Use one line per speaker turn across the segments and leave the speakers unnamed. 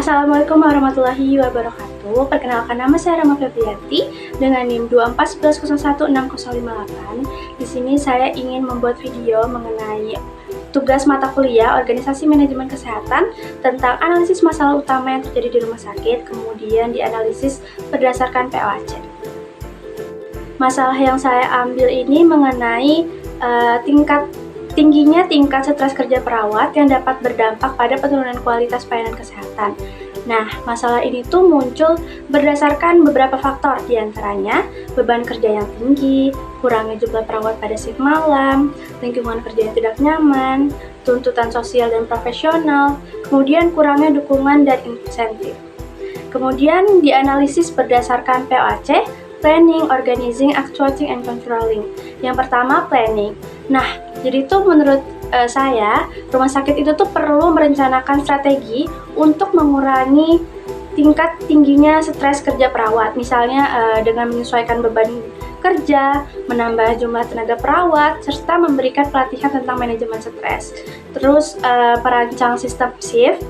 Assalamualaikum warahmatullahi wabarakatuh. Perkenalkan, nama saya Rama Febrianti dengan NIM 2411016058. Di sini saya ingin membuat video mengenai tugas mata kuliah Organisasi Manajemen Kesehatan tentang analisis masalah utama yang terjadi di rumah sakit, kemudian dianalisis berdasarkan POAC. Masalah yang saya ambil ini mengenai tingginya tingkat stres kerja perawat yang dapat berdampak pada penurunan kualitas pelayanan kesehatan. Nah, masalah ini tuh muncul berdasarkan beberapa faktor, diantaranya beban kerja yang tinggi, kurangnya jumlah perawat pada shift malam, lingkungan kerja yang tidak nyaman, tuntutan sosial dan profesional, kemudian kurangnya dukungan dan insentif. Kemudian dianalisis berdasarkan POAC, Planning, Organizing, Actuating, and Controlling. Yang pertama, planning. Nah, jadi itu menurut saya, rumah sakit itu tuh perlu merencanakan strategi untuk mengurangi tingkat tingginya stres kerja perawat. Misalnya dengan menyesuaikan beban kerja, menambah jumlah tenaga perawat, serta memberikan pelatihan tentang manajemen stres. Terus perancang sistem shift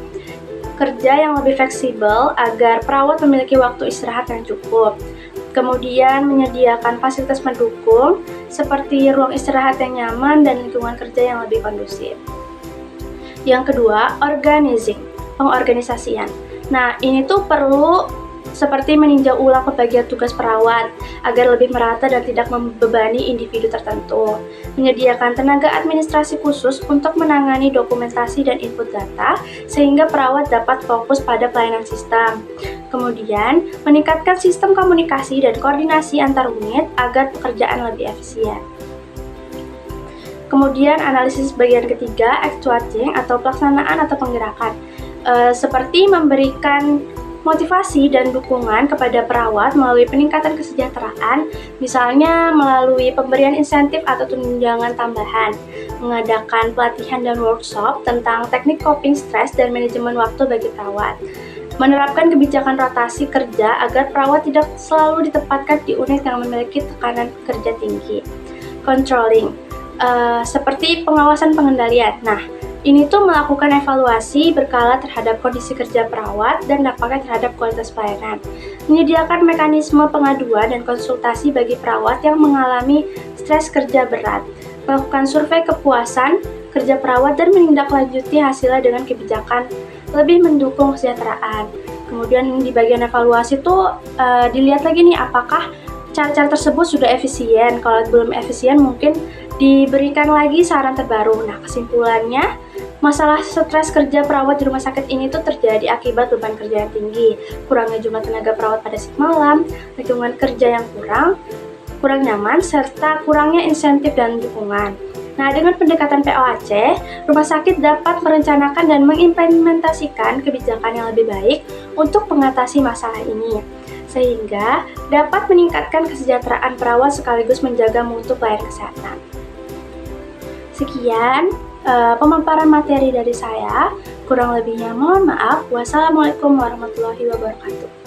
kerja yang lebih fleksibel agar perawat memiliki waktu istirahat yang cukup. Kemudian menyediakan fasilitas pendukung seperti ruang istirahat yang nyaman dan lingkungan kerja yang lebih kondusif. Yang kedua, organizing, pengorganisasian. Nah, ini tuh perlu seperti meninjau ulang pembagian tugas perawat agar lebih merata dan tidak membebani individu tertentu. Menyediakan tenaga administrasi khusus untuk menangani dokumentasi dan input data sehingga perawat dapat fokus pada pelayanan sistem. Kemudian, meningkatkan sistem komunikasi dan koordinasi antar unit agar pekerjaan lebih efisien. Kemudian, analisis bagian ketiga, actuating atau pelaksanaan atau penggerakan. Seperti memberikan motivasi dan dukungan kepada perawat melalui peningkatan kesejahteraan, misalnya melalui pemberian insentif atau tunjangan tambahan, mengadakan pelatihan dan workshop tentang teknik coping stres dan manajemen waktu bagi perawat, menerapkan kebijakan rotasi kerja agar perawat tidak selalu ditempatkan di unit yang memiliki tekanan kerja tinggi. Controlling, seperti pengawasan pengendalian. Nah, ini tuh melakukan evaluasi berkala terhadap kondisi kerja perawat dan dampaknya terhadap kualitas pelayanan. Menyediakan mekanisme pengaduan dan konsultasi bagi perawat yang mengalami stres kerja berat. Melakukan survei kepuasan kerja perawat dan menindaklanjuti hasilnya dengan kebijakan lebih mendukung kesejahteraan. Kemudian di bagian evaluasi tuh dilihat lagi nih apakah cara-cara tersebut sudah efisien. Kalau belum efisien mungkin diberikan lagi saran terbaru. Nah, kesimpulannya, masalah stres kerja perawat di rumah sakit ini tuh terjadi akibat beban kerja yang tinggi, kurangnya jumlah tenaga perawat pada shift malam, lingkungan kerja yang kurang nyaman, serta kurangnya insentif dan dukungan. Nah, dengan pendekatan POAC, rumah sakit dapat merencanakan dan mengimplementasikan kebijakan yang lebih baik untuk mengatasi masalah ini, sehingga dapat meningkatkan kesejahteraan perawat sekaligus menjaga mutu pelayanan kesehatan. Sekian pemaparan materi dari saya, kurang lebihnya mohon maaf. Wassalamualaikum warahmatullahi wabarakatuh.